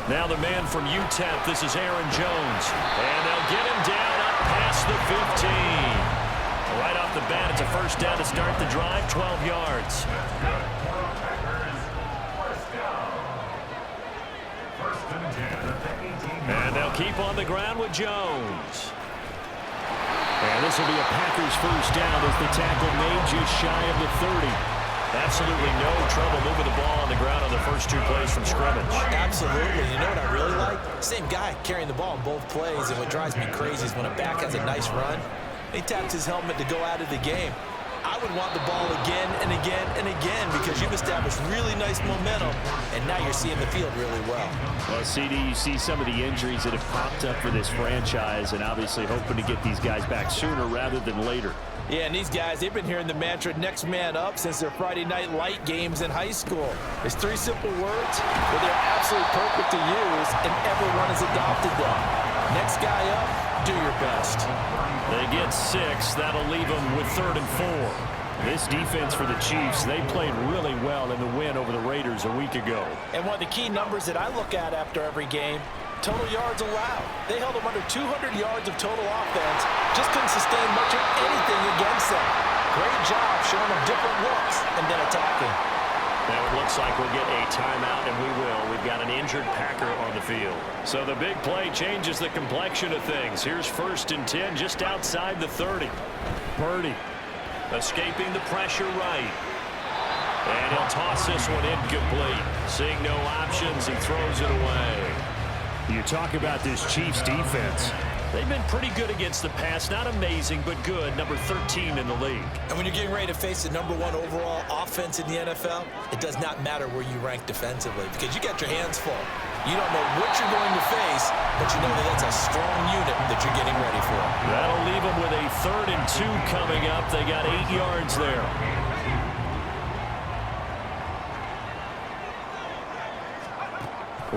Now the man from UTEP, this is Aaron Jones. And they'll get him down up past the 15. Right off the bat, it's a first down to start the drive, 12 yards. And they'll keep on the ground with Jones. And this will be a Packers first down as the tackle made just shy of the 30. Absolutely no trouble moving the ball on the ground on the first two plays from scrimmage. Absolutely. You know what I really like? Same guy carrying the ball in both plays, and what drives me crazy is when a back has a nice run, he taps his helmet to go out of the game. I would want the ball again and again and again because you've established really nice momentum, and now you're seeing the field really well. Well, CD, you see some of the injuries that have popped up for this franchise, and obviously hoping to get these guys back sooner rather than later. Yeah, and these guys, they've been hearing the mantra next man up since their Friday night light games in high school. It's three simple words, but they're absolutely perfect to use, and everyone has adopted them. Next guy up, do your best. They get 6. That'll leave them with 3rd and 4. This defense for the Chiefs, they played really well in the win over the Raiders a week ago. And one of the key numbers that I look at after every game, total yards allowed. They held them under 200 yards of total offense. Just couldn't sustain much of anything against them. Great job showing them different looks and then attacking. Now it looks like we'll get a timeout, and we will. We've got an injured Packer on the field. So the big play changes the complexion of things. Here's 1st and 10 just outside the 30. Purdy escaping the pressure right. And he'll toss this one incomplete. Seeing no options, he throws it away. You talk about this Chiefs defense. They've been pretty good against the pass. Not amazing, but good. Number 13 in the league. And when you're getting ready to face the #1 overall offense in the NFL, it does not matter where you rank defensively because you got your hands full. You don't know what you're going to face, but you know that that's a strong unit that you're getting ready for. That'll leave them with a 3rd and 2 coming up. They got 8 yards there.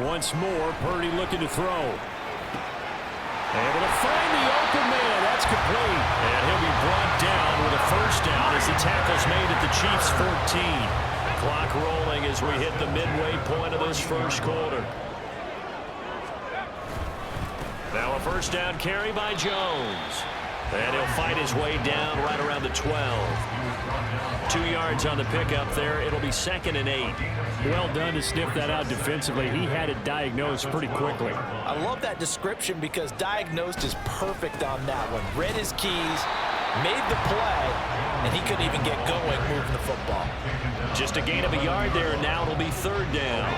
Once more, Purdy looking to throw. Able to find the open man. That's complete. And he'll be brought down with a first down as the tackle's made at the Chiefs' 14. Clock rolling as we hit the midway point of this first quarter. Now a first down carry by Jones. And he'll fight his way down right around the 12. 2 yards on the pickup there. It'll be 2nd and 8. Well done to sniff that out defensively. He had it diagnosed pretty quickly. I love that description because diagnosed is perfect on that one. Read his keys, made the play, and he couldn't even get going moving the football. Just a gain of a yard there, and now it'll be 3rd down.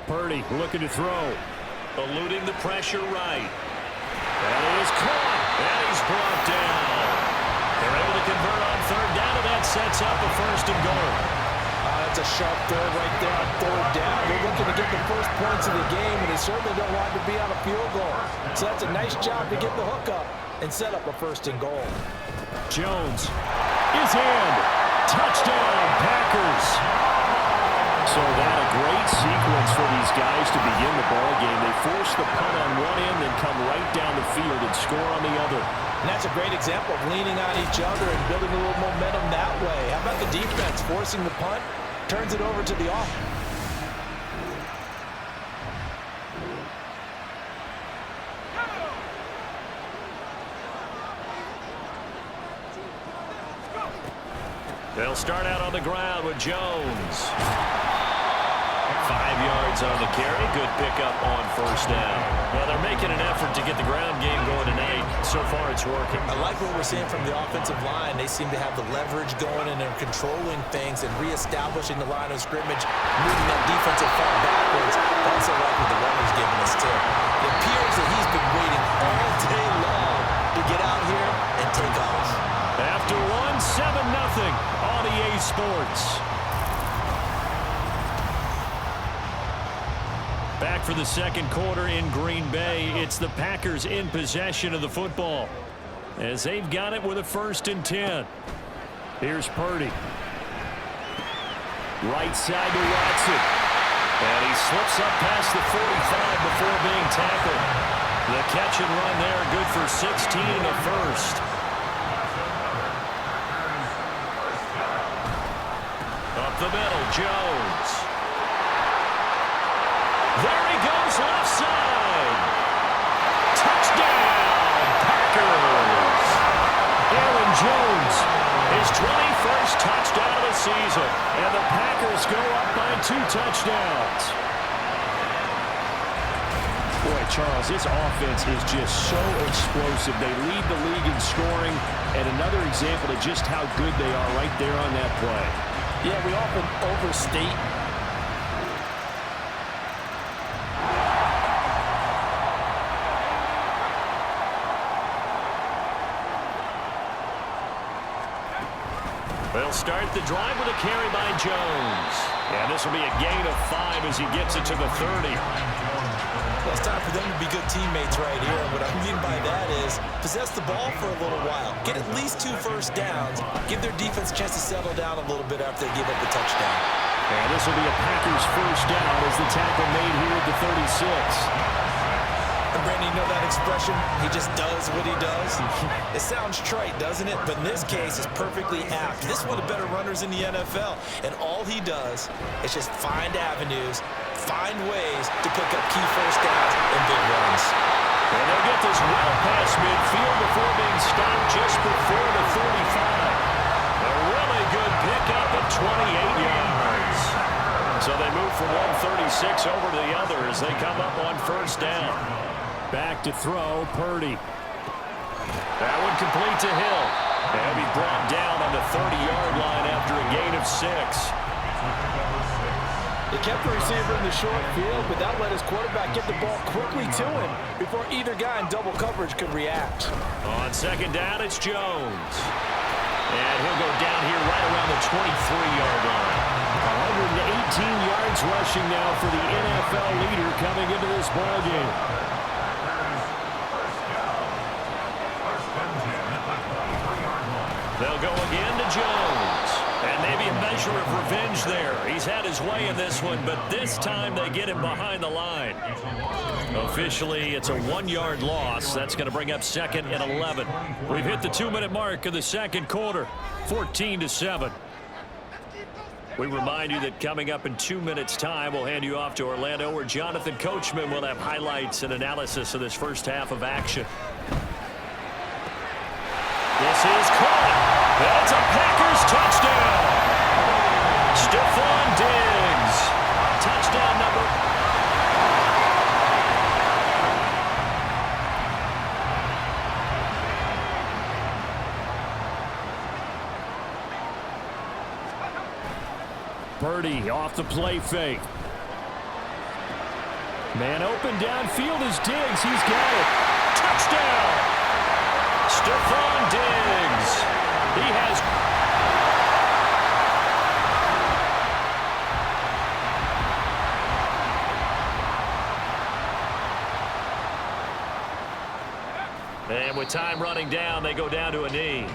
Purdy looking to throw. Eluding the pressure right. That is caught. And he's brought down. They're able to convert on 3rd down, and that sets up a 1st and goal. That's a sharp throw right there on 3rd down. They're looking to get the first points of the game, and they certainly don't want to be on a field goal. So that's a nice job to get the hook up and set up a 1st and goal. Jones is in. Touchdown, Packers. So that a great sequence for these guys to begin the ball game. They force the punt on one end, then come right down the field and score on the other. And that's a great example of leaning on each other and building a little momentum that way. How about the defense forcing the punt, turns it over to the offense. They'll start out on the ground with Jones. 5 yards on the carry. Good pickup on 1st down. Well, they're making an effort to get the ground game going tonight. So far, it's working. I like what we're seeing from the offensive line. They seem to have the leverage going, and they're controlling things and reestablishing the line of scrimmage, moving that defensive front backwards. I also like what the runner's giving us, too. It appears that he's been waiting all day long to get out here and take off. After one, 7-0 on EA Sports. Back for the second quarter in Green Bay. It's the Packers in possession of the football as they've got it with a 1st and 10. Here's Purdy. Right side to Watson. And he slips up past the 45 before being tackled. The catch and run there, good for 16 and a first. Up the middle, Jones. There he goes, left side. Touchdown, Packers. Aaron Jones, his 21st touchdown of the season. And the Packers go up by 2 touchdowns. Boy, Charles, this offense is just so explosive. They lead the league in scoring, and another example of just how good they are right there on that play. Yeah, we often overstate They'll start the drive with a carry by Jones. And this will be a gain of 5 as he gets it to the 30. Well, it's time for them to be good teammates right here. And what I mean by that is possess the ball for a little while. Get at least 2 first downs. Give their defense a chance to settle down a little bit after they give up the touchdown. And this will be a Packers first down as the tackle made here at the 36. And Brandon, you know that expression? He just does what he does. It sounds trite, doesn't it? But in this case, it's perfectly apt. This is one of the better runners in the NFL. And all he does is just find avenues, find ways to pick up key first downs and big runs. And they'll get this well past midfield before being stopped just before the 35. A really good pickup of 28 yards. So they move from 136 over to the other as they come up on first down. Back to throw, Purdy. That one complete to Hill. And he's brought down on the 30-yard line after a gain of 6. He kept the receiver in the short field, but that let his quarterback get the ball quickly to him before either guy in double coverage could react. On second down, it's Jones. And he'll go down here right around the 23-yard line. 118 yards rushing now for the NFL leader coming into this ballgame. They'll go again to Jones. And maybe a measure of revenge there. He's had his way in this one, but this time they get him behind the line. Officially, it's a 1-yard loss. That's going to bring up 2nd and 11. We've hit the 2-minute mark of the second quarter, 14-7. We remind you that coming up in 2 minutes' time, we'll hand you off to Orlando, where Jonathan Coachman will have highlights and analysis of this first half of action. This is caught. That's a Packers touchdown. Stephon Diggs. Touchdown number. Purdy off the play fake. Man open downfield is Diggs. He's got it. Touchdown. Stephon Diggs. He has. And with time running down, they go down to a knee.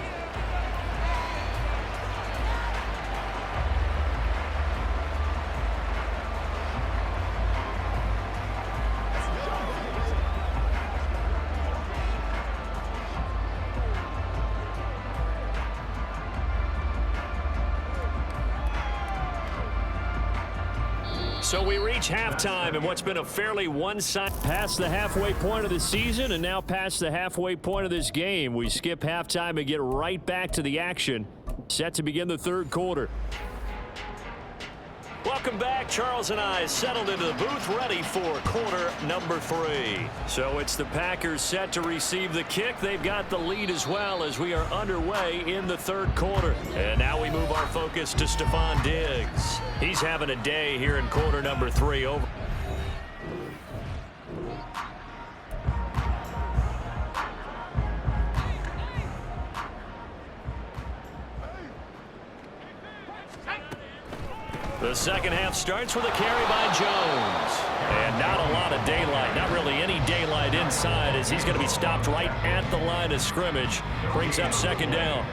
So we reach halftime in what's been a fairly one-sided. Past the halfway point of the season and now past the halfway point of this game. We skip halftime and get right back to the action. Set to begin the third quarter. Welcome back. Charles and I settled into the booth ready for quarter number 3. So it's the Packers set to receive the kick. They've got the lead as well as we are underway in the third quarter. And now we move our focus to Stephon Diggs. He's having a day here in quarter number 3. Over. The The second half starts with a carry by Jones. And not a lot of daylight, not really any daylight inside as he's going to be stopped right at the line of scrimmage. Brings up second down.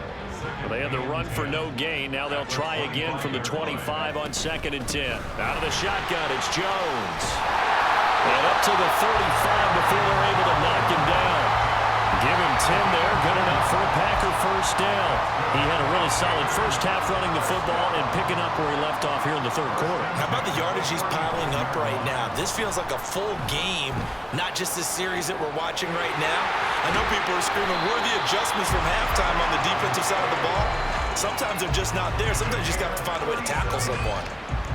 Well, they had the run for no gain. Now they'll try again from the 25 on 2nd and 10. Out of the shotgun, it's Jones. And up to the 35 before they're able to knock him down. Give him 10 there, good enough for a Packer first down. He had a really solid first half running the football and picking up where he left off here in the third quarter. How about the yardage he's piling up right now? This feels like a full game, not just this series that we're watching right now. I know people are screaming, where are the adjustments from halftime on the defensive side of the ball? Sometimes they're just not there. Sometimes you just have to find a way to tackle someone.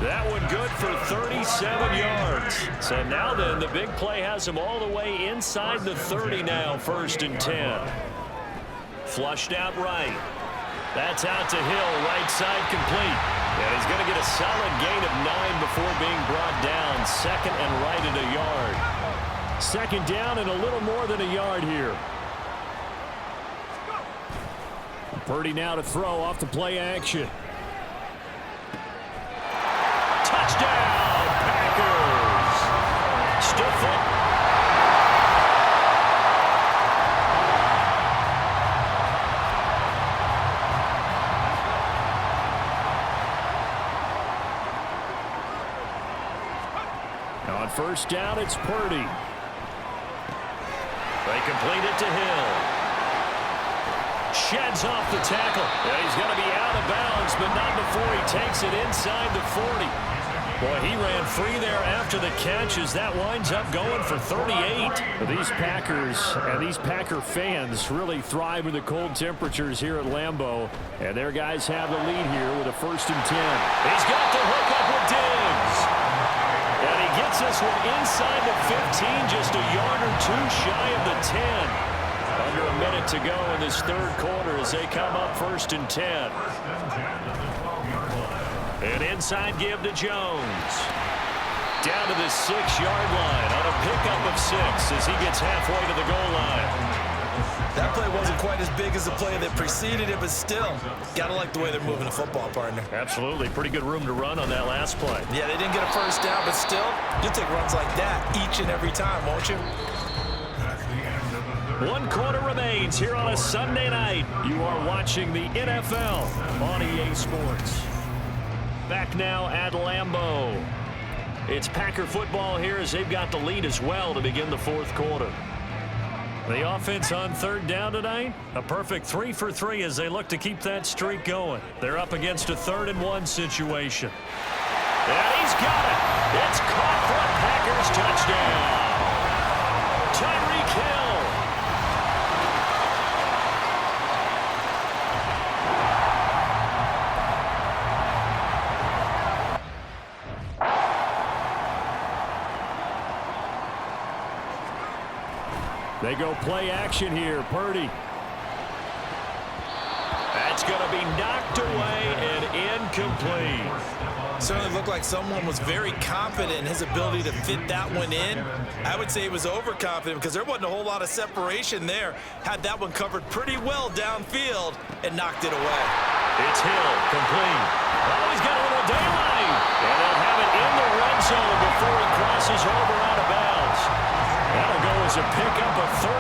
That one good for 37 yards. So now then, the big play has him all the way inside the 30 now, 1st and 10. Flushed out right. That's out to Hill, right side complete. And he's going to get a solid gain of 9 before being brought down. 2nd and right at a yard. 2nd down and a little more than a yard here. Purdy now to throw off the play action. Touchdown, Packers! Stiff it. On 1st down, it's Purdy. They complete it to Hill. Sheds off the tackle. Yeah, he's going to be out of bounds, but not before he takes it inside the 40. Boy, he ran free there after the catch as that winds up going for 38. These Packers and these Packer fans really thrive in the cold temperatures here at Lambeau. And their guys have the lead here with a 1st and 10. He's got the hook up with Diggs. And he gets this one inside the 15, just a yard or two shy of the 10. Under a minute to go in this third quarter as they come up 1st and 10. An inside give to Jones. Down to the 6-yard line on a pickup of 6 as he gets halfway to the goal line. That play wasn't quite as big as the play that preceded it, but still, gotta like the way they're moving the football, partner. Absolutely. Pretty good room to run on that last play. Yeah, they didn't get a first down, but still, you'll take runs like that each and every time, won't you? 1 quarter remains here on a Sunday night. You are watching the NFL on EA Sports. Back now at Lambeau. It's Packer football here as they've got the lead as well to begin the 4th quarter. The offense on 3rd down tonight, a perfect 3 for 3 as they look to keep that streak going. They're up against a 3rd and 1 situation. And he's got it. It's caught for a Packers touchdown. Tyreek Hill. They go play action here. Purdy. That's going to be knocked away and incomplete. Certainly looked like someone was very confident in his ability to fit that one in. I would say he was overconfident because there wasn't a whole lot of separation there. Had that one covered pretty well downfield and knocked it away. It's Hill, complete. Oh, he's got a little daylight. And they'll have it in the red zone before he crosses over out of bounds. That'll go as a pickup of 32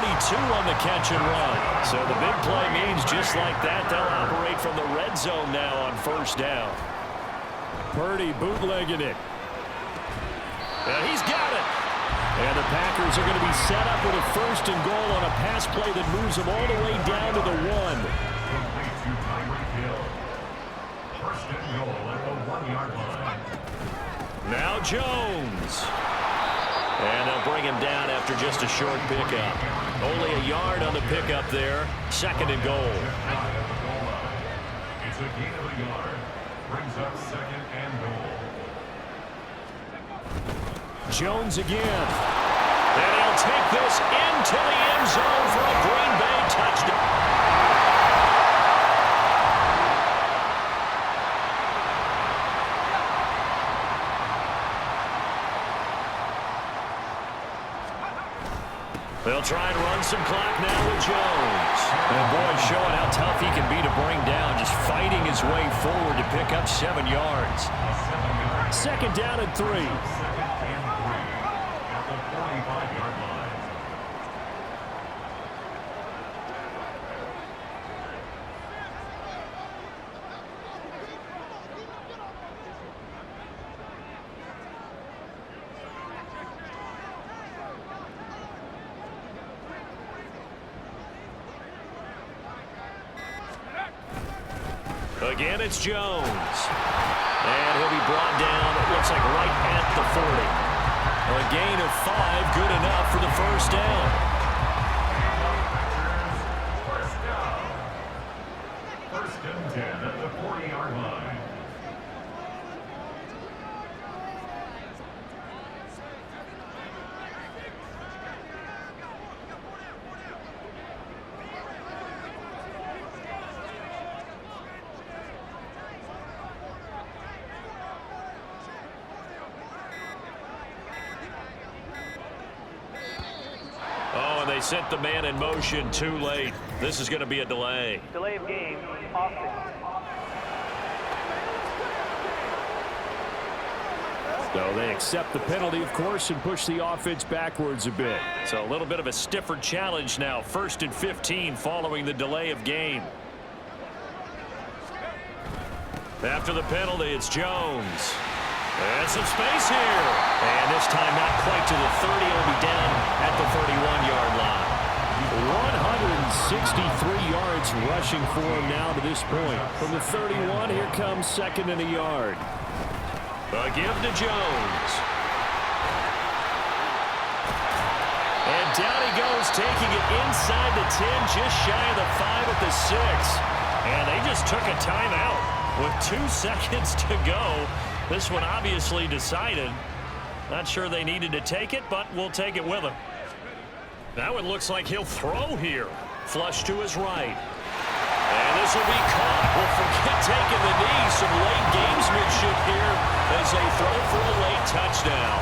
on the catch and run. So the big play means just like that, they'll operate from the red zone now on 1st down. Purdy bootlegging it. And he's got it. And the Packers are going to be set up with a 1st and goal on a pass play that moves them all the way down to the 1. Now Jones. And they'll bring him down after just a short pickup. Only a yard on the pickup there. 2nd and goal. It's a gain of a yard. Brings up 2nd and goal. Jones again. And he'll take this into the end zone for a Green Bay touchdown. They'll try and run some clock now with Jones. And boy, showing how tough he can be to bring down, just fighting his way forward to pick up 7 yards. Second down and 3. Second and 3 at the 45-yard line. Again, it's Jones. And he'll be brought down, it looks like right at the 40. A gain of 5, good enough for the first down. First and 10 at the 40-yard line. They sent the man in motion too late. This is going to be a delay. Delay of game, offense. So they accept the penalty, of course, and push the offense backwards a bit. So a little bit of a stiffer challenge now. First and 15 following the delay of game. After the penalty, it's Jones. And some space here. And this time not quite to the 30. It'll be down at the 31-yard line. 163 yards rushing for him now to this point. From the 31, here comes second and a yard. A give to Jones. And down he goes, taking it inside the 10, just shy of the 5 at the 6. And they just took a timeout with 2 seconds to go. This one obviously decided. Not sure they needed to take it, but we'll take it with them. Now it looks like he'll throw here. Flush to his right. And this will be caught. Well, forget taking the knee. Some late gamesmanship here as they throw for a late touchdown.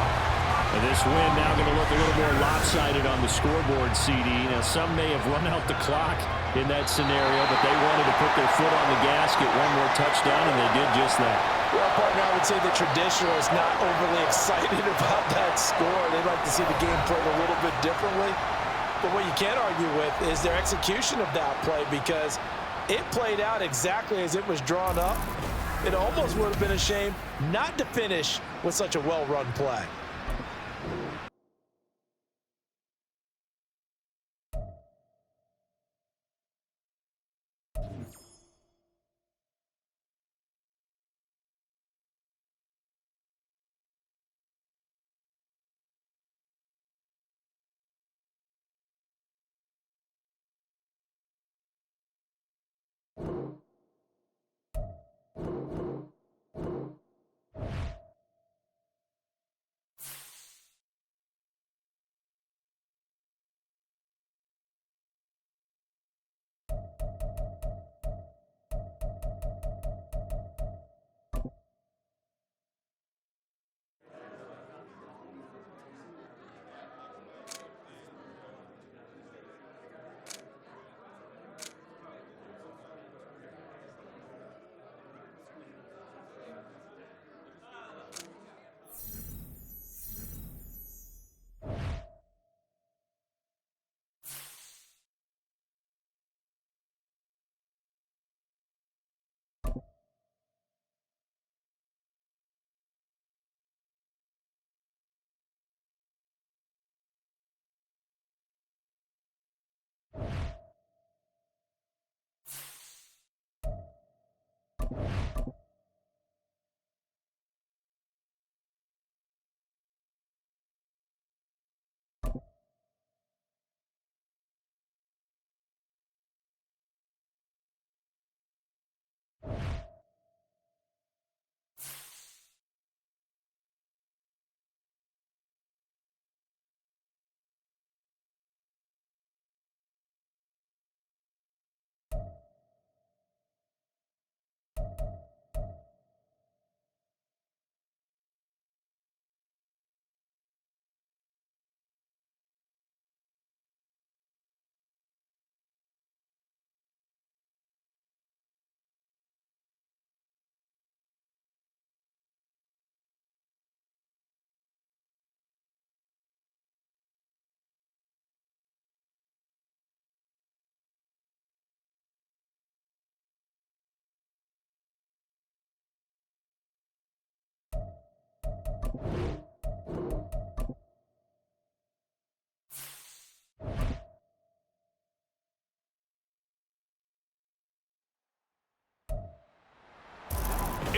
And this win now going to look a little more lopsided on the scoreboard, CD. Now, some may have run out the clock in that scenario, but they wanted to put their foot on the gas, get one more touchdown, and they did just that. Well, partner, I would say the traditionalists not overly excited about that score. They'd like to see the game played a little bit differently. But what you can't argue with is their execution of that play, because it played out exactly as it was drawn up. It almost would have been a shame not to finish with such a well-run play.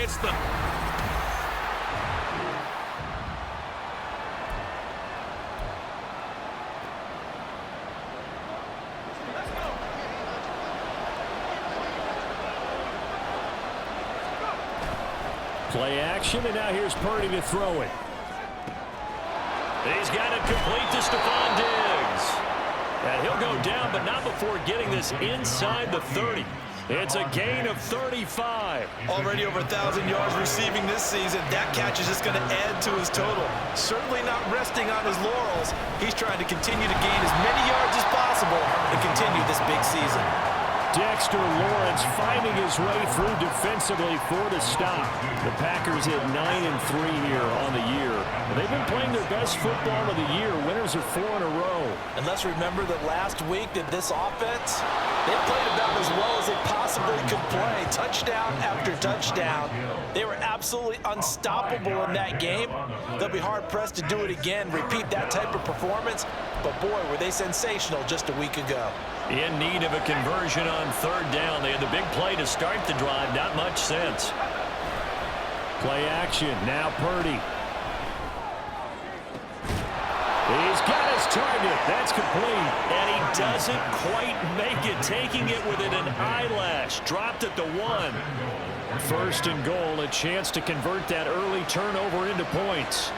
It's the... Play action, and now here's Purdy to throw it. He's got it complete to Stephon Diggs. And he'll go down, but not before getting this inside the 30. It's a gain of 35. Already over 1,000 yards receiving this season. That catch is just going to add to his total. Certainly not resting on his laurels. He's trying to continue to gain as many yards as possible and continue this big season. Dexter Lawrence finding his way through defensively for the stop. The Packers at 9-3 here on the year. They've been playing their best football of the year. Winners of 4 in a row. And let's remember that last week that this offense, they played about as well as they possibly could play. Touchdown after touchdown. They were absolutely unstoppable in that game. They'll be hard-pressed to do it again, repeat that type of performance. But boy, were they sensational just a week ago. In need of a conversion on 3rd down. They had the big play to start the drive. Not much sense. Play action. Now Purdy. He's got his target. That's complete. And he doesn't quite make it. Taking it within an eyelash. Dropped at the 1. 1st and goal. A chance to convert that early turnover into points.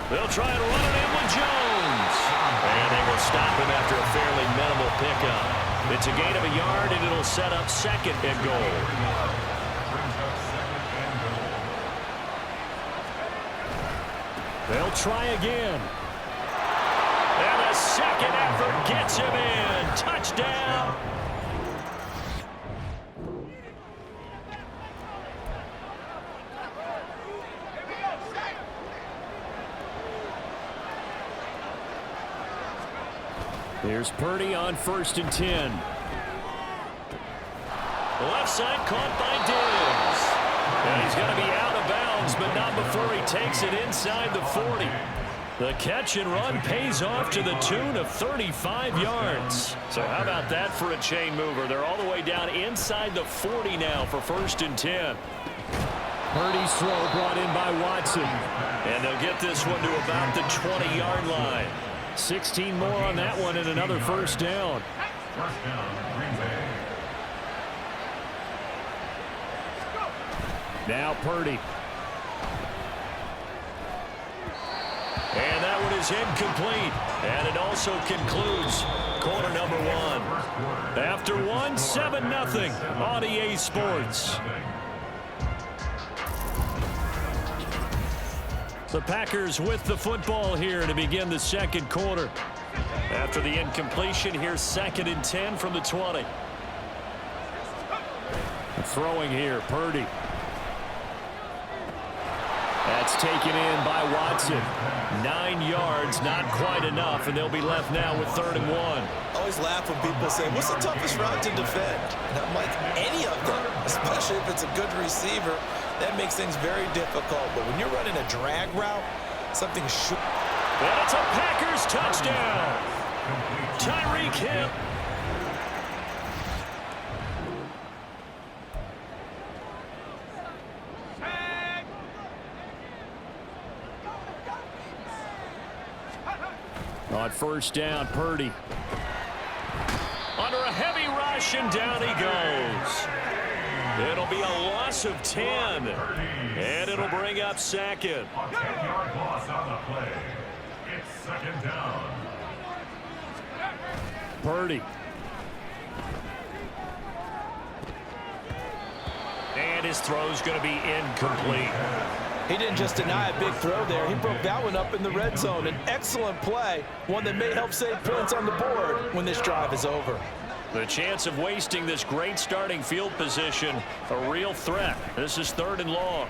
They'll try and run it in with Jones. And they will stop him after a fairly minimal pickup. It's a gain of a yard, and it'll set up 2nd and goal. They'll try again. And the 2nd effort gets him in. Touchdown. Here's Purdy on 1st and 10. Left side caught by Diggs. And he's going to be out of bounds, but not before he takes it inside the 40. The catch and run pays off to the tune of 35 yards. So how about that for a chain mover? They're all the way down inside the 40 now for 1st and 10. Purdy's throw brought in by Watson. And they'll get this one to about the 20-yard line. 16 more on that one and another 1st down. First down, Green Bay. Now Purdy. And that one is incomplete. And it also concludes quarter number 1. After 1, 7-0 on EA Sports. The Packers with the football here to begin the 2nd quarter. After the incompletion, here's 2nd and 10 from the 20. Throwing here, Purdy. That's taken in by Watson. 9 yards, not quite enough, and they'll be left now with 3rd and 1. I always laugh when people say, what's the toughest route to defend? And I'm like, any of them, especially if it's a good receiver. That makes things very difficult. But when you're running a drag route, something should... And it's a Packers touchdown. Tyreek Hill. On 1st down, Purdy. Under a heavy rush, and down he goes. It'll be a loss of 10, and it'll bring up 2nd. A 10-yard loss on the play. It's 2nd down. Purdy. And his throw's going to be incomplete. He didn't just deny a big throw there. He broke that one up in the red zone. An excellent play, one that may help save points on the board when this drive is over. The chance of wasting this great starting field position, a real threat. This is 3rd and long.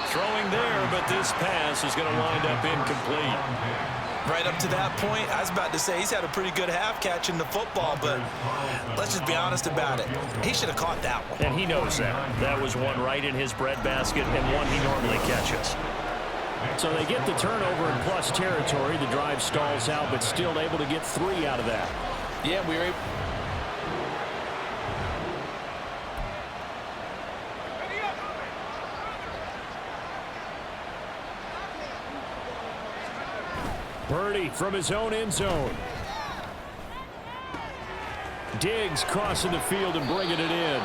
Throwing there, but this pass is going to wind up incomplete. Right up to that point, I was about to say he's had a pretty good half catching the football, but let's just be honest about it. He should have caught that one. And he knows that. That was one right in his breadbasket and one he normally catches. So they get the turnover in plus territory. The drive stalls out, but still able to get 3 out of that. Yeah, we were Purdy from his own end zone. Diggs crossing the field and bringing it in.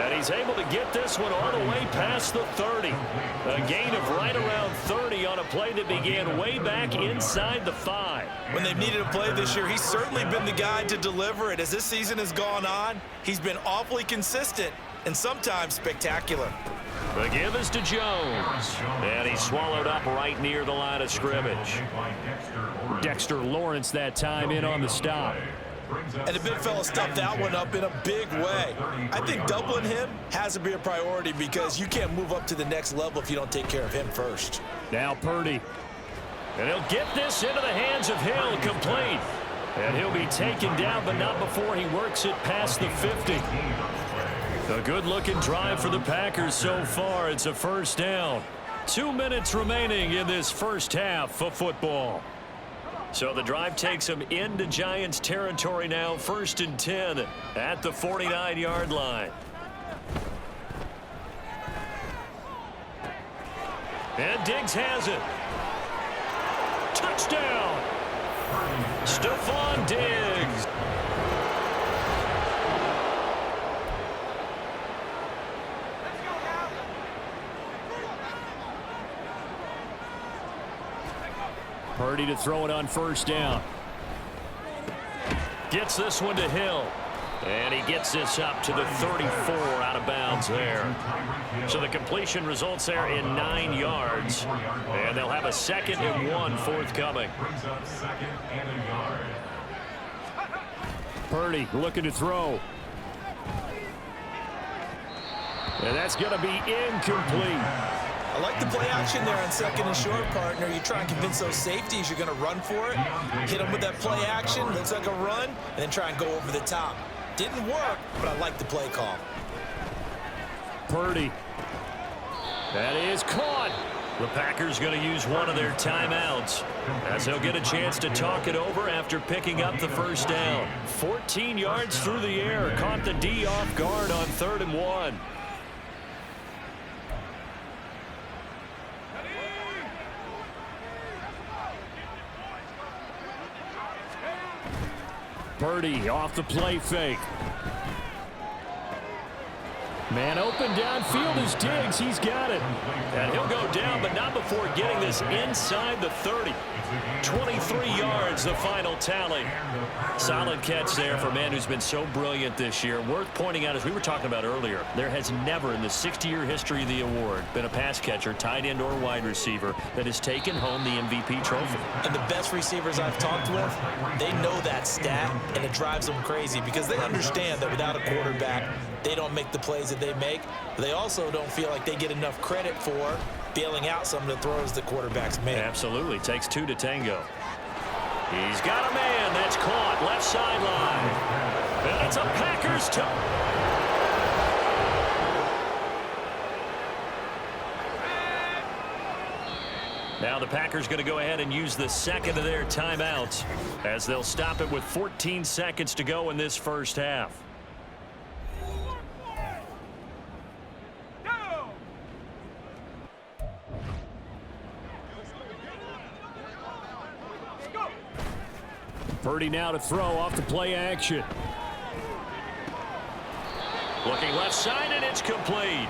And he's able to get this one all the way past the 30. A gain of right around 30 on a play that began way back inside the 5. When they've needed a play this year, he's certainly been the guy to deliver it. As this season has gone on, he's been awfully consistent and sometimes spectacular. The give is to Jones. And he's swallowed up right near the line of scrimmage. Dexter Lawrence that time in on the stop. And the big fella stuffed that one up in a big way. I think doubling him has to be a priority because you can't move up to the next level if you don't take care of him first. Now Purdy. And he'll get this into the hands of Hill, complete. And he'll be taken down, but not before he works it past the 50. A good-looking drive for the Packers so far. It's a first down. 2 minutes remaining in this first half of football. So the drive takes them into Giants territory now, 1st and 10 at the 49-yard line. And Diggs has it. Touchdown! Stephon Diggs. Purdy to throw it on first down. Gets this one to Hill. And he gets this up to the 34 out of bounds there. So the completion results there in 9 yards. And they'll have a 2nd and 1 forthcoming. Purdy looking to throw. And that's going to be incomplete. I like the play action there on 2nd and short, partner. You try and convince those safeties you're going to run for it. Hit them with that play action. Looks like a run. And then try and go over the top. Didn't work, but I like the play call. Purdy. That is caught. The Packers going to use one of their timeouts as they'll get a chance to talk it over after picking up the first down. 14 yards through the air. Caught the D off guard on 3rd and 1. Purdy off the play fake. Man open downfield is Diggs. He's got it. And he'll go down, but not before getting this inside the 30. 23 yards, the final tally. Solid catch there for a man who's been so brilliant this year. Worth pointing out, as we were talking about earlier, there has never in the 60-year history of the award been a pass catcher, tight end or wide receiver that has taken home the MVP trophy. And the best receivers I've talked with, they know that stat, and it drives them crazy because they understand that without a quarterback, they don't make the plays that they make. But they also don't feel like they get enough credit for bailing out some of the throws the quarterbacks make. Absolutely. Takes 2 to tango. He's got a man that's caught left sideline. And it's a Packers Now the Packers going to go ahead and use the 2nd of their timeouts as they'll stop it with 14 seconds to go in this first half. Purdy now to throw off the play action. Looking left side, and it's complete.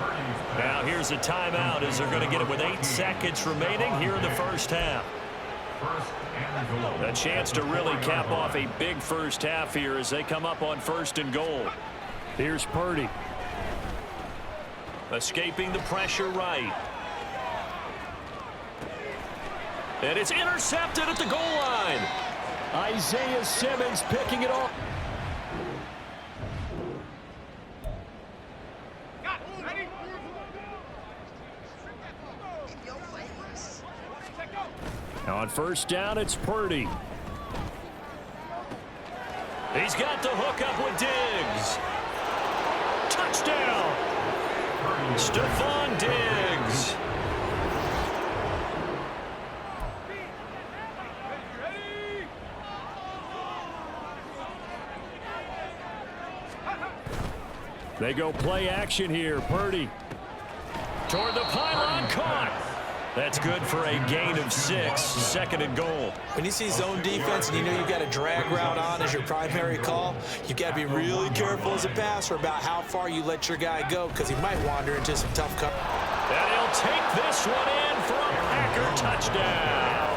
Now here's a timeout as they're going to get it with 8 seconds remaining here in the first half. A chance to really cap off a big first half here as they come up on 1st and goal. Here's Purdy. Escaping the pressure right. And it's intercepted at the goal line. Isaiah Simmons picking it off. Now on first down, it's Purdy. He's got the hook up with Diggs. Touchdown! Stephon Diggs. They go play action here. Purdy. Toward the pylon, caught. That's good for a gain of 6, second and goal. When you see zone defense and you know you've got a drag route on as your primary call, you've got to be really careful as a passer about how far you let your guy go because he might wander into some tough cover. And he'll take this one in for a Packer touchdown.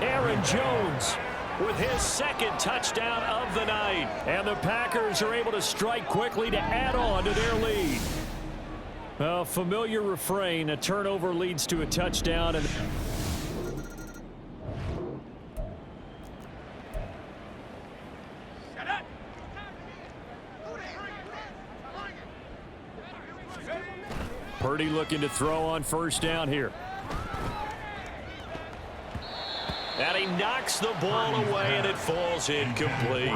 Aaron Jones with his second touchdown of the night. And the Packers are able to strike quickly to add on to their lead. A familiar refrain, a turnover leads to a touchdown. And Purdy looking to throw on first down here. And he knocks the ball away, and it falls incomplete.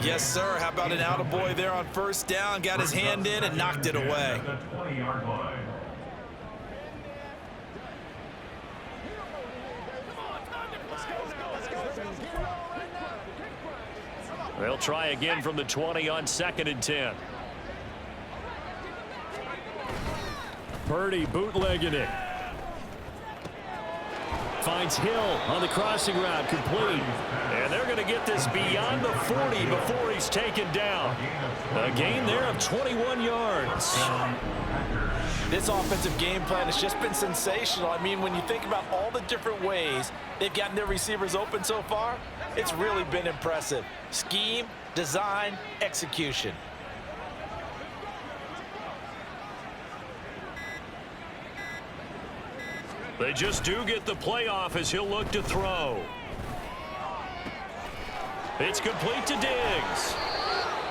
Yes, sir. How about an attaboy there on first down? Got his hand in and knocked it away. The 20-yard line. They'll try again from the 20 on 2nd and 10. Purdy bootlegging it. Finds Hill on the crossing route, complete. And they're going to get this beyond the 40 before he's taken down. A gain there of 21 yards. This offensive game plan has just been sensational. I mean, when you think about all the different ways they've gotten their receivers open so far, it's really been impressive. Scheme, design, execution. They just do get the playoff as he'll look to throw. It's complete to Diggs.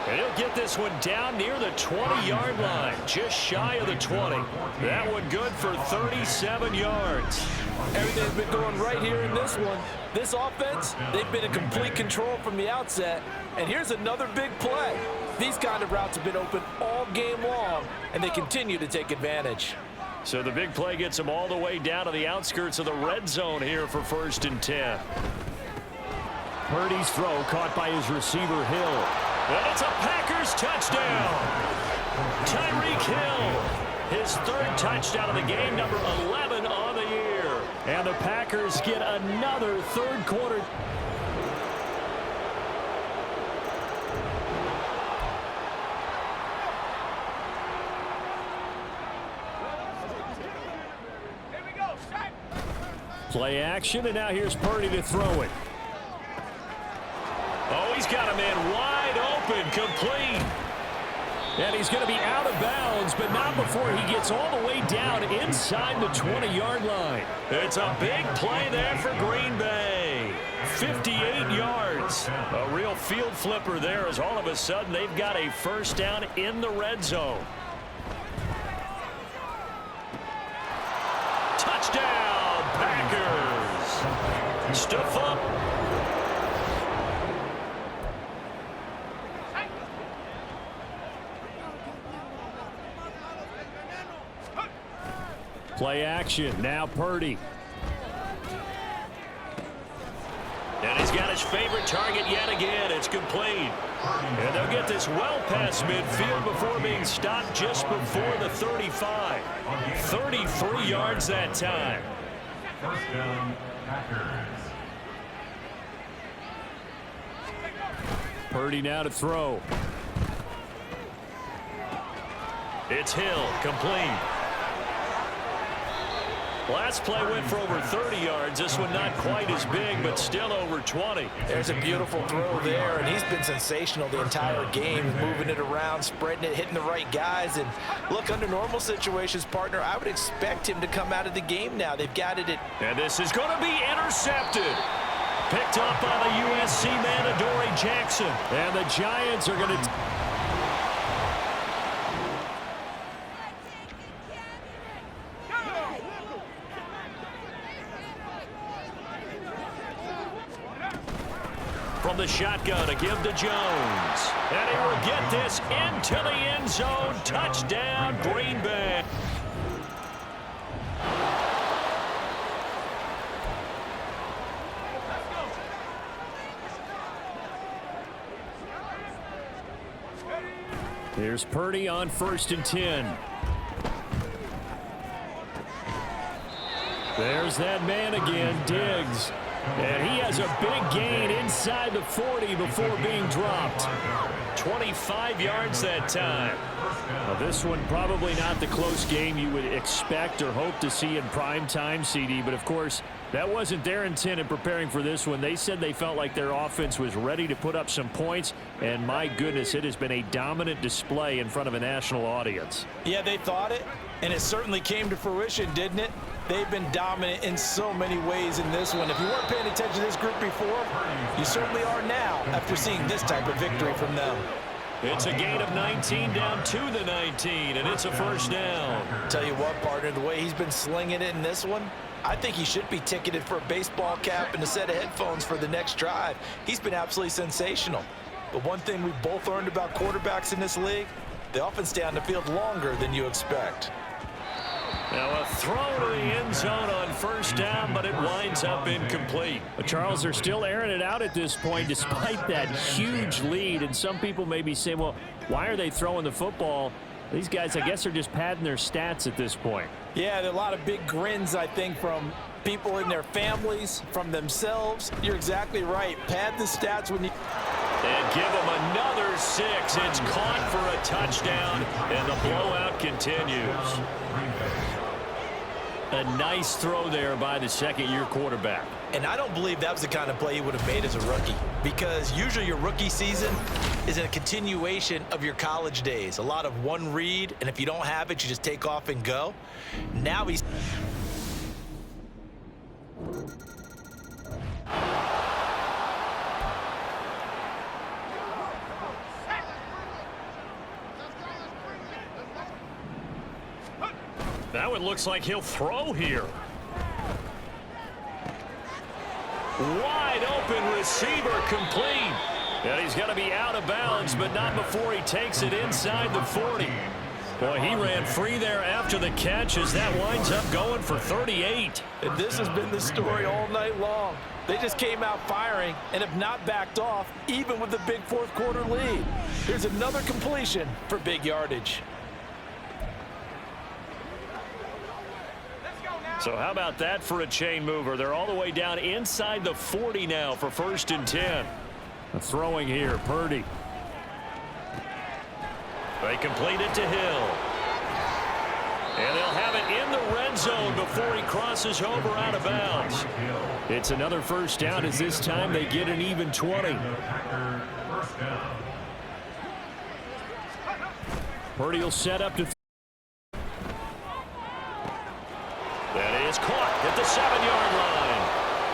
And he'll get this one down near the 20-yard line, just shy of the 20. That one good for 37 yards. Everything's been going right here in this one. This offense, they've been in complete control from the outset. And here's another big play. These kind of routes have been open all game long, and they continue to take advantage. So the big play gets him all the way down to the outskirts of the red zone here for 1st and 10. Purdy's throw caught by his receiver, Hill. And it's a Packers touchdown. Tyreek Hill, his 3rd touchdown of the game, number 11 on the year. And the Packers get another 3rd quarter. Play action, and now here's Purdy to throw it. Oh, he's got a man wide open, complete. And he's going to be out of bounds, but not before he gets all the way down inside the 20-yard line. It's a big play there for Green Bay. 58 yards. A real field flipper there as all of a sudden they've got a first down in the red zone. Touchdown, Packers. Stuff up. Play action. Now Purdy. And he's got his favorite target yet again. It's complete. And they'll get this well past midfield before being stopped just before the 35. 33 yards that time. First down, Packers. Purdy now to throw. It's Hill, complete. Last play went for over 30 yards. This one not quite as big, but still over 20. There's a beautiful throw there, and he's been sensational the entire game, moving it around, spreading it, hitting the right guys. And look, under normal situations, partner, I would expect him to come out of the game now. They've got it. And this is going to be intercepted. Picked up by the USC man, Adoree Jackson. And the Giants are going to... From the shotgun to give to Jones. And he will get this into the end zone. Touchdown, Green Bay. Here's Purdy on 1st and 10. There's that man again, Diggs. And he has a big gain inside the 40 before being dropped. 25 yards that time. Well, this one probably not the close game you would expect or hope to see in prime time, CD. But, of course, that wasn't their intent in preparing for this one. They said they felt like their offense was ready to put up some points. And, my goodness, it has been a dominant display in front of a national audience. Yeah, they thought it, and it certainly came to fruition, didn't it? They've been dominant in so many ways in this one. If you weren't paying attention to this group before, you certainly are now after seeing this type of victory from them. It's a gain of 19 down to the 19, and it's a first down. Tell you what, partner, the way he's been slinging it in this one, I think he should be ticketed for a baseball cap and a set of headphones for the next drive. He's been absolutely sensational. But one thing we've both learned about quarterbacks in this league, they often stay on the field longer than you expect. Now a throw to the end zone on first down, but it winds up incomplete. But Charles, they're still airing it out at this point despite that huge lead. And some people may be saying, well, why are they throwing the football? These guys, I guess, are just padding their stats at this point. Yeah, there are a lot of big grins, I think, from people in their families, from themselves. You're exactly right. Pad the stats when you... And give them another 6. It's caught for a touchdown, and the blowout continues. A nice throw there by the second-year quarterback. And I don't believe that was the kind of play he would have made as a rookie, because usually your rookie season is a continuation of your college days. A lot of one read, and if you don't have it, you just take off and go. Now he's... Now it looks like he'll throw here. Wide open receiver complete. And he's going to be out of bounds, but not before he takes it inside the 40. Boy, he ran free there after the catch as that winds up going for 38. And this has been the story all night long. They just came out firing and have not backed off, even with the big fourth quarter lead. Here's another completion for big yardage. So how about that for a chain mover? They're all the way down inside the 40 now for 1st and 10. Throwing here, Purdy. They complete it to Hill. And they'll have it in the red zone before he crosses over out of bounds. It's another first down as this time they get an even 20. Purdy will set up to... That is caught at the 7-yard line.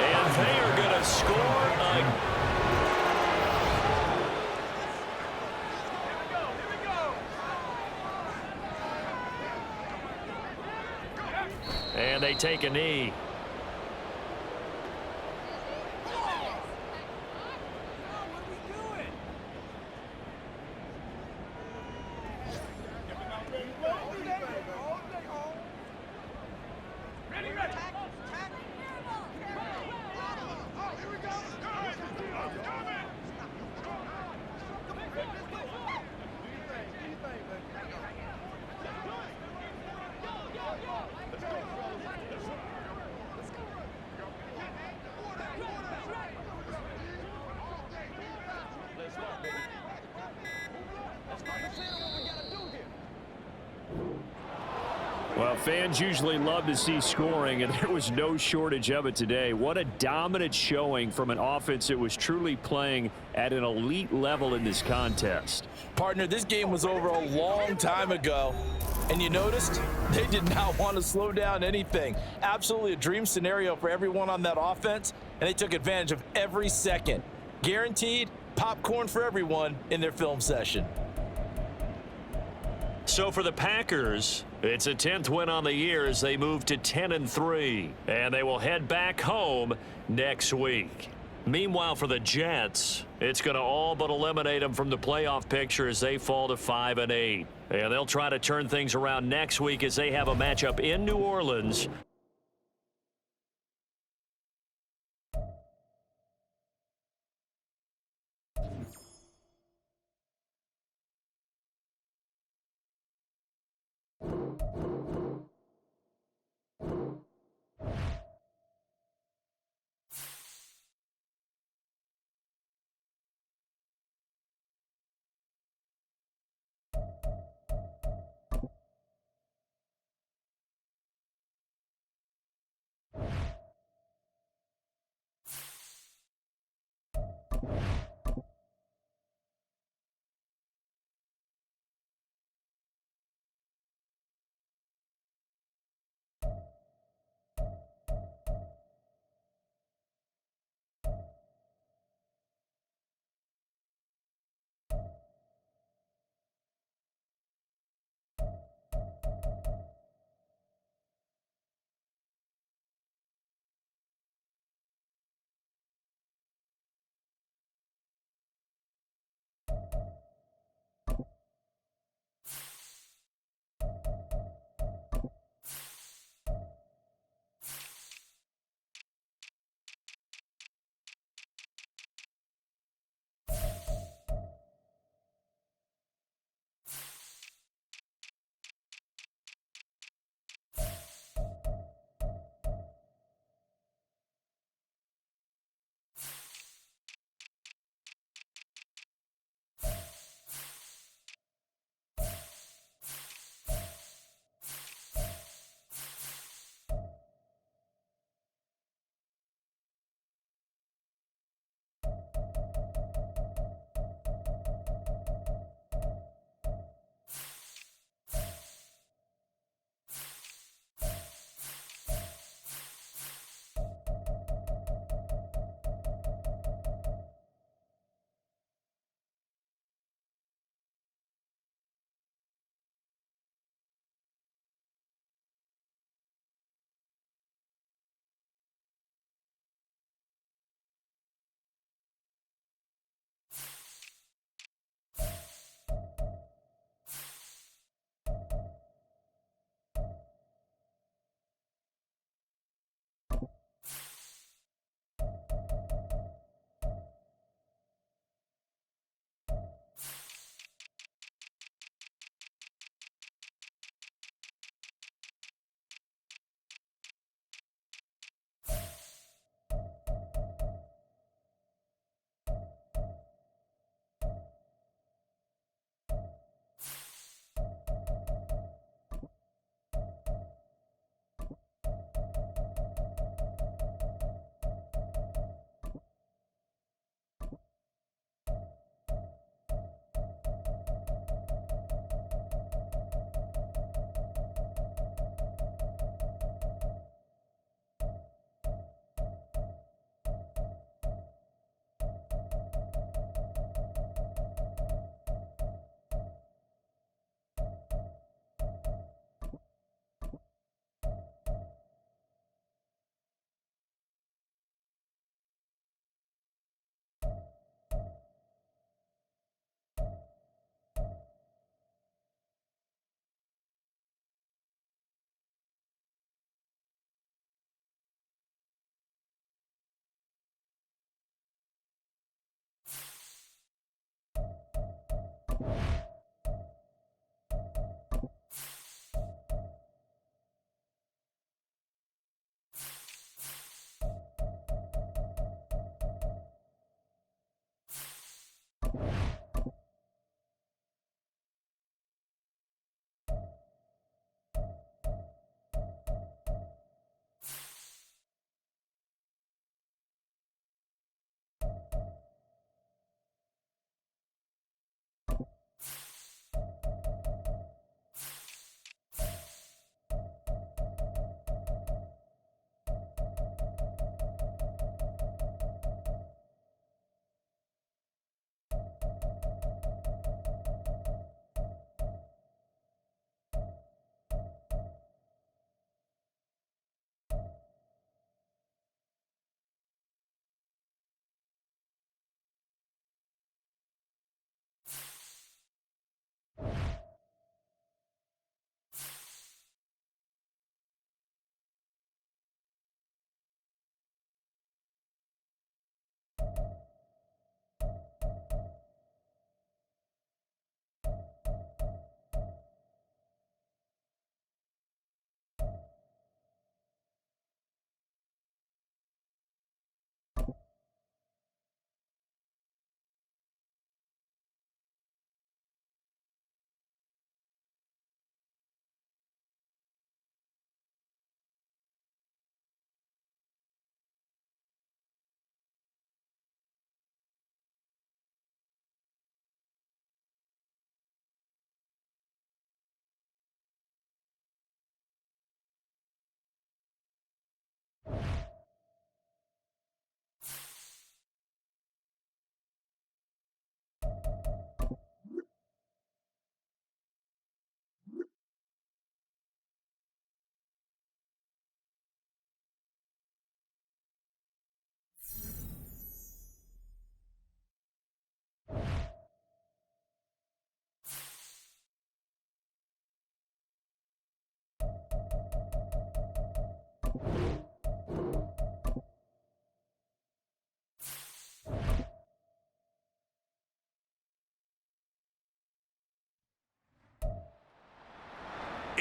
And they are going to score and they take a knee. Well, fans usually love to see scoring, and there was no shortage of it today. What a dominant showing from an offense that was truly playing at an elite level in this contest. Partner, this game was over a long time ago, and you noticed they did not want to slow down anything. Absolutely a dream scenario for everyone on that offense, and they took advantage of every second. Guaranteed popcorn for everyone in their film session. So for the Packers, it's a 10th win on the year as they move to 10-3, and they will head back home next week. Meanwhile, for the Jets, it's going to all but eliminate them from the playoff picture as they fall to 5-8. And they'll try to turn things around next week as they have a matchup in New Orleans.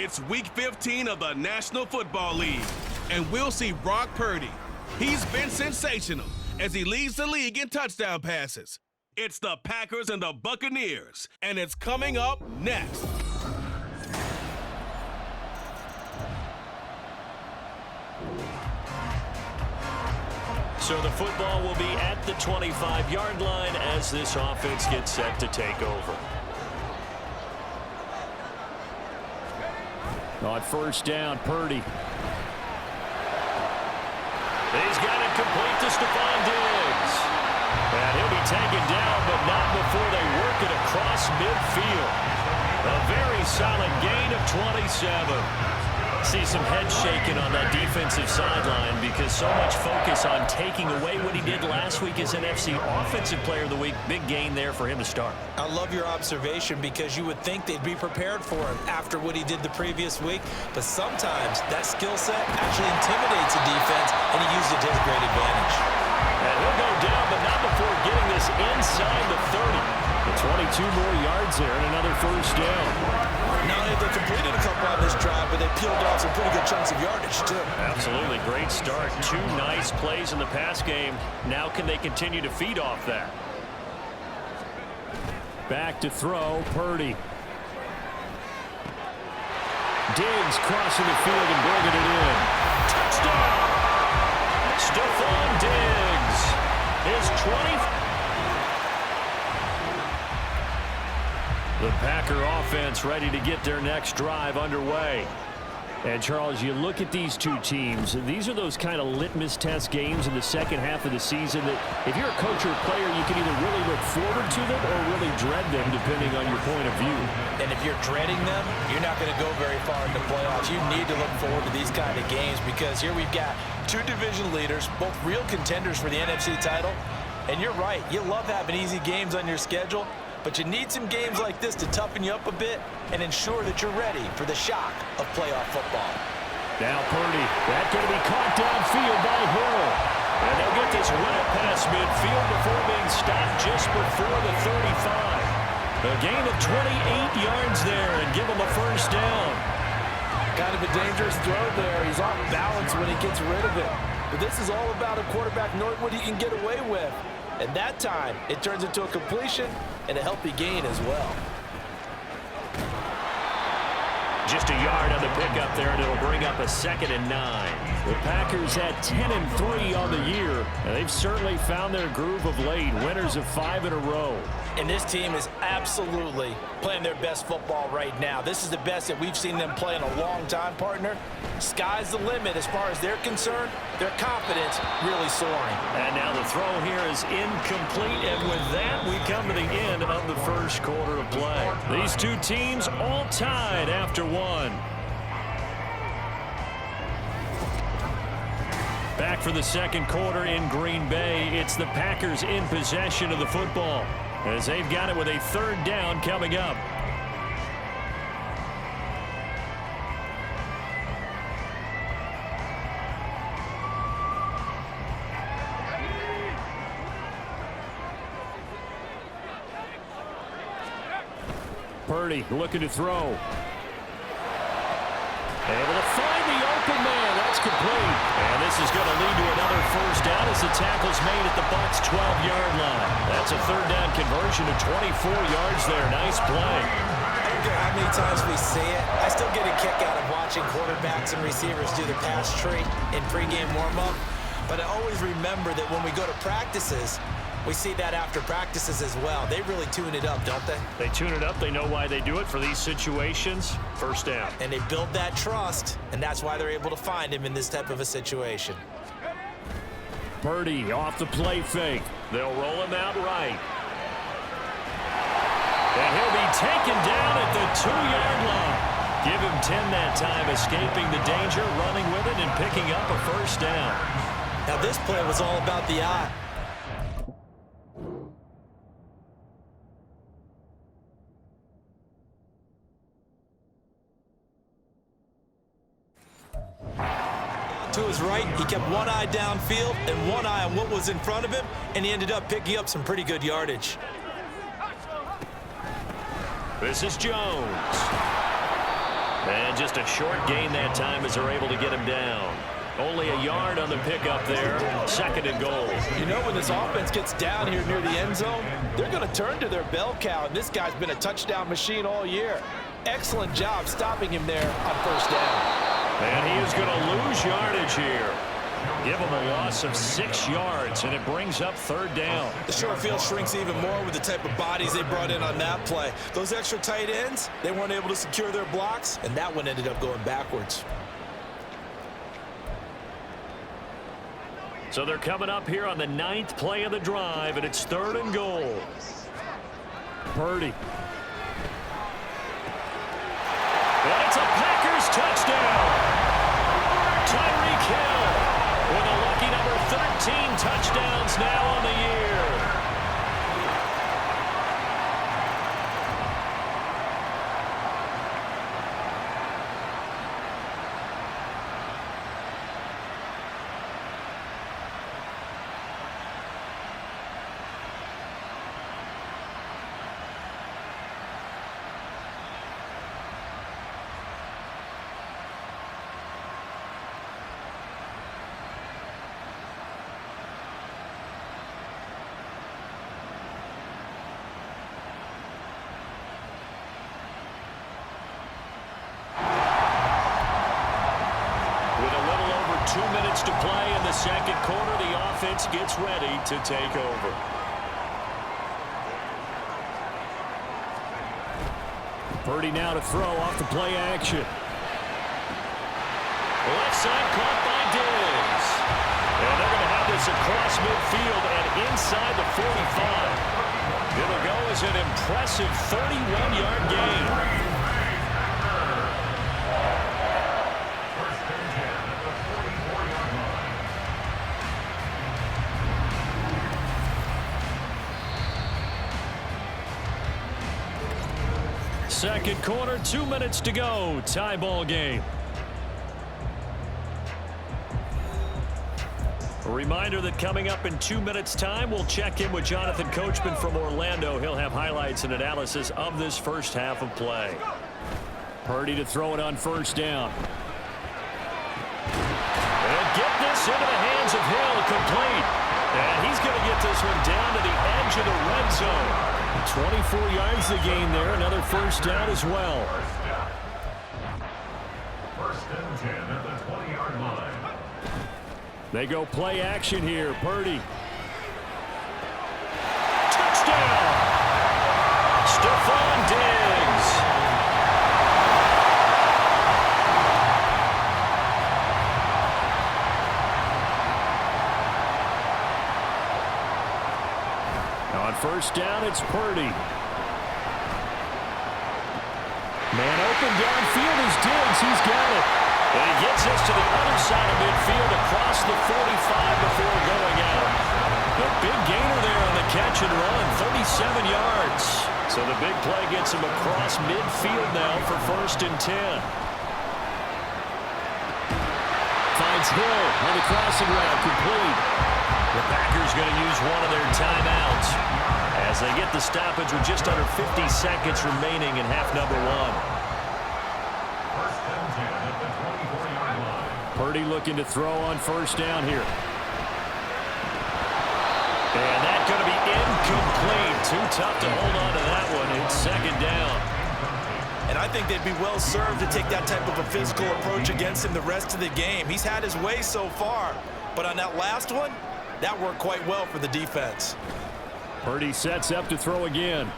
It's Week 15 of the National Football League, and we'll see Brock Purdy. He's been sensational as he leads the league in touchdown passes. It's the Packers and the Buccaneers, and it's coming up next. So the football will be at the 25-yard line as this offense gets set to take over. On first down, Purdy. He's got it complete to Stephon Diggs. And he'll be taken down, but not before they work it across midfield. A very solid gain of 27. See some head shaking on that defensive sideline because so much focus on taking away what he did last week as NFC Offensive Player of the Week. Big gain there for him to start. I love your observation because you would think they'd be prepared for him after what he did the previous week, but sometimes that skill set actually intimidates a defense, and he used it to his great advantage. And he'll go down, but not before getting this inside the 30. 22 more yards there and another first down. Not only have they completed a couple on this drive, but they peeled off some pretty good chunks of yardage, too. Absolutely. Great start. 2 nice plays in the pass game. Now can they continue to feed off that? Back to throw, Purdy. Diggs crossing the field and bringing it in. Touchdown! Stephon Diggs. His 20th. The Packer offense ready to get their next drive underway. And, Charles, you look at these two teams, these are those kind of litmus test games in the second half of the season that if you're a coach or a player, you can either really look forward to them or really dread them, depending on your point of view. And if you're dreading them, you're not going to go very far in the playoffs. You need to look forward to these kind of games because here we've got 2 division leaders, both real contenders for the NFC title. And you're right, you love having easy games on your schedule, but you need some games like this to toughen you up a bit and ensure that you're ready for the shock of playoff football. Now Purdy, that's going to be caught downfield by Hill. And they'll get this well past midfield before being stopped just before the 35. A gain of 28 yards there and give him a first down. Kind of a dangerous throw there. He's off balance when he gets rid of it. But this is all about a quarterback knowing what he can get away with. And that time, it turns into a completion and a healthy gain as well. Just a yard on the pickup there, and it'll bring up a 2nd and 9. The Packers had 10-3 on the year, and they've certainly found their groove of late, winners of 5 in a row. And this team is absolutely playing their best football right now. This is the best that we've seen them play in a long time, partner. Sky's the limit as far as they're concerned. Their confidence really soaring. And now the throw here is incomplete, and with that, we come to the end of the first quarter of play. These two teams all tied after one. Back for the second quarter in Green Bay. It's the Packers in possession of the football, as they've got it with a 3rd down coming up. Purdy looking to throw. Able to find the open man. That's complete. And this is going to lead to another first down as the tackle's made at the Bucs' 12-yard line. That's a 3rd down conversion to 24 yards there. Nice play. I don't care how many times we see it. I still get a kick out of watching quarterbacks and receivers do the pass tree in pregame warm-up. But I always remember that when we go to practices, we see that after practices as well. They really tune it up, don't they? They tune it up. They know why they do it for these situations. First down. And they build that trust, and that's why they're able to find him in this type of a situation. Purdy off the play fake. They'll roll him out right. And he'll be taken down at the 2-yard line. Give him 10 that time, escaping the danger, running with it, and picking up a first down. Now this play was all about the eye. To his right, he kept one eye downfield and one eye on what was in front of him, and he ended up picking up some pretty good yardage. This is Jones. And just a short gain that time as they're able to get him down. Only a yard on the pickup there. 2nd and goal. You know, when this offense gets down here near the end zone, they're going to turn to their bell cow, and this guy's been a touchdown machine all year. Excellent job stopping him there on first down. And he is going to lose yardage here. Give him a loss of 6 yards, and it brings up 3rd down. The short field shrinks even more with the type of bodies they brought in on that play. Those extra tight ends, they weren't able to secure their blocks, and that one ended up going backwards. So they're coming up here on the 9th play of the drive, and it's 3rd and goal. Purdy. And it's a Packers touchdown. Tyreek Hill with a lucky number 13 touchdowns now on the year. To play in the second quarter, the offense gets ready to take over. Purdy now to throw off the play action. Left side caught by Diggs. And they're going to have this across midfield and inside the 45. It'll go as an impressive 31-yard gain. Second quarter, 2 minutes to go. Tie ball game. A reminder that coming up in 2 minutes' time, we'll check in with Jonathan Coachman from Orlando. He'll have highlights and analysis of this first half of play. Purdy to throw it on first down. And get this into the hands of Hill, complete. And he's going to get this one down to the edge of the red zone. 24 yards the gain there, another first down as well. First and 10 at the 20-yard line. They go play action here. Purdy. Touchdown! Stephon Diggs. On first down, it's Purdy. Man open downfield is Diggs. He's got it. And he gets us to the other side of midfield across the 45 before going out. The big gainer there on the catch and run, 37 yards. So the big play gets him across midfield now for first and 10. Finds Hill on the crossing route, complete. The Packers going to use one of their timeouts as they get the stoppage with just under 50 seconds remaining in half number one. First and 10 at the 24-yard line. Purdy looking to throw on first down here. And that's going to be incomplete. Too tough to hold on to that one. It's second down. And I think they'd be well served to take that type of a physical approach against him the rest of the game. He's had his way so far, but on that last one, that worked quite well for the defense. Purdy sets up to throw again.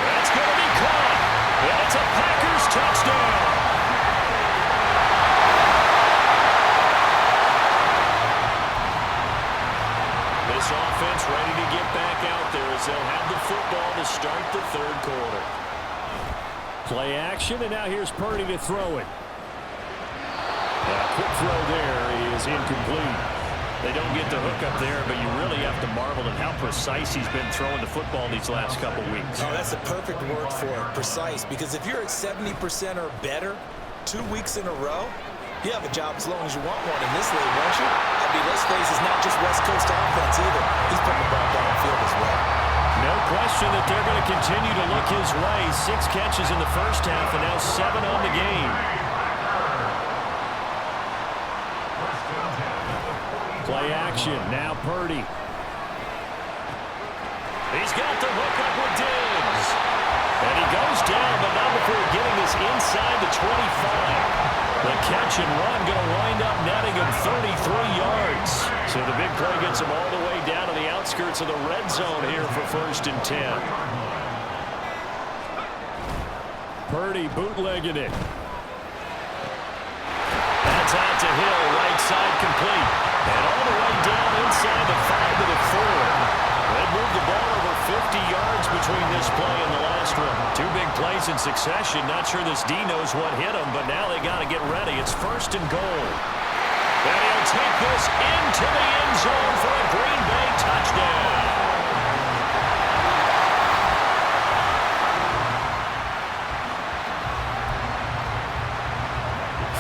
That's going to be caught. And it's a Packers touchdown. This offense ready to get back out there as they'll have the football to start the third quarter. Play action, and now here's Purdy to throw it. Quick throw there is incomplete. They don't get the hook up there, but you really have to marvel at how precise he's been throwing the football these last couple weeks. Oh, that's a perfect word for it, precise, because if you're at 70% or better 2 weeks in a row, you have a job as long as you want one in this league, won't you? I mean, let's face it's not just West Coast offense either. He's putting the ball downfield as well. No question that they're going to continue to look his way. 6 catches in the first half and now 7 on the game. Play action, now Purdy. He's got the hook up with Diggs. And he goes down, but not before getting this inside the 25. The catch and run going to wind up netting him 33 yards. So the big play gets him all the way down to the outskirts of the red zone here for first and 10. Purdy bootlegging it. That's out to Hill, right side complete. And all the way down inside the 5 to the 4. They moved the ball over 50 yards between this play and the last one. 2 big plays in succession. Not sure this D knows what hit him, but now they got to get ready. It's first and goal. And he'll take this into the end zone for a Green Bay touchdown.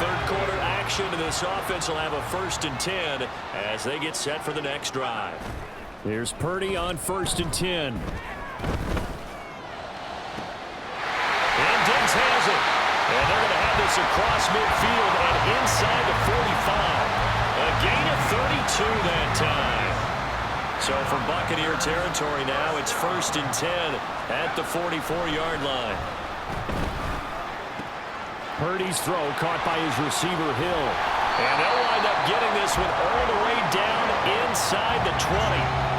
Third quarter action, and this offense will have a first and 10 as they get set for the next drive. Here's Purdy on first and 10. And Diggs has it. And they're going to have this across midfield and inside the 45. A gain of 32 that time. So from Buccaneer territory now, it's first and 10 at the 44-yard line. Purdy's throw caught by his receiver, Hill. And they'll wind up getting this one all the way down inside the 20.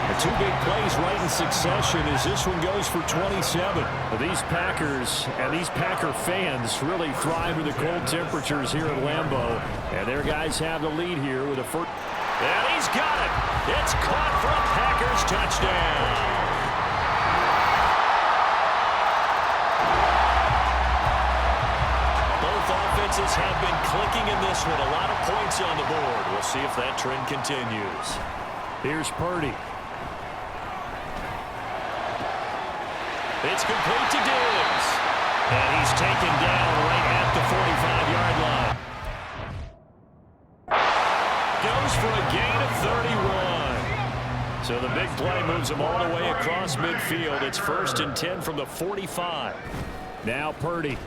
The 2 big plays right in succession as this one goes for 27. These Packers and these Packer fans really thrive with the cold temperatures here at Lambeau. And their guys have the lead here with a first. And he's got it. It's caught for a Packers touchdown. Offenses have been clicking in this one. A lot of points on the board. We'll see if that trend continues. Here's Purdy. It's complete to Diggs. And he's taken down right at the 45-yard line. Big play moves them all the way across midfield. It's 1st and 10 from the 45. Now Purdy.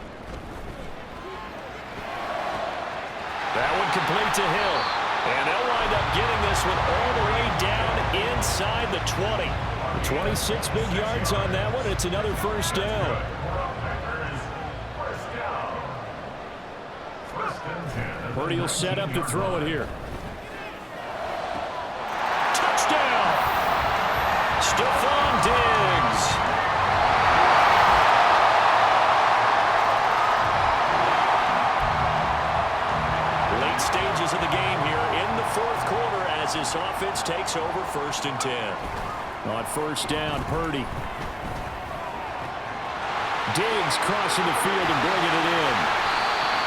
That one complete to Hill. And they'll wind up getting this one all the way down inside the 20. 26 big yards on that one. It's another first down. Purdy will set up to throw it here. Touchdown! Stephon Diggs. Late stages of the game here in the 4th quarter as this offense takes over 1st and 10. On first down, Purdy. Diggs crossing the field and bringing it in.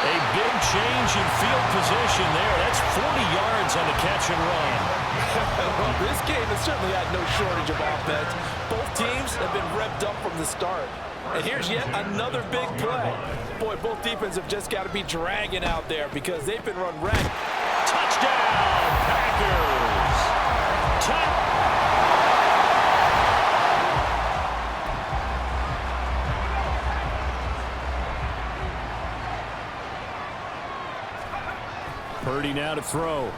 A big change in field position there. That's 40 yards on the catch and run. Well, this game has certainly had no shortage of offense. Both teams have been revved up from the start. And here's yet another big play. Boy, both defenses have just got to be dragging out there because they've been run ragged. Touchdown, Packers. Purdy now to throw.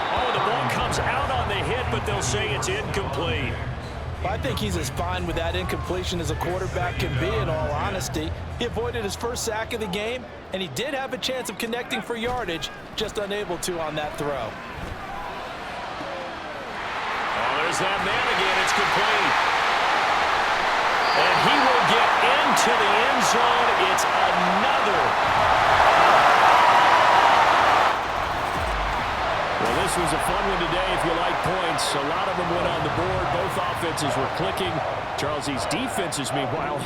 Oh, the ball comes out on the hit, but they'll say it's incomplete. I think he's as fine with that incompletion as a quarterback can be, in all honesty. He avoided his first sack of the game, and he did have a chance of connecting for yardage, just unable to on that throw. Oh, there's that man again. It's complete. And he will get into the end zone. It's another. Well, this was a fun one today if you like points. A lot of them went on the board. Both offenses were clicking. Charles, these defenses, meanwhile,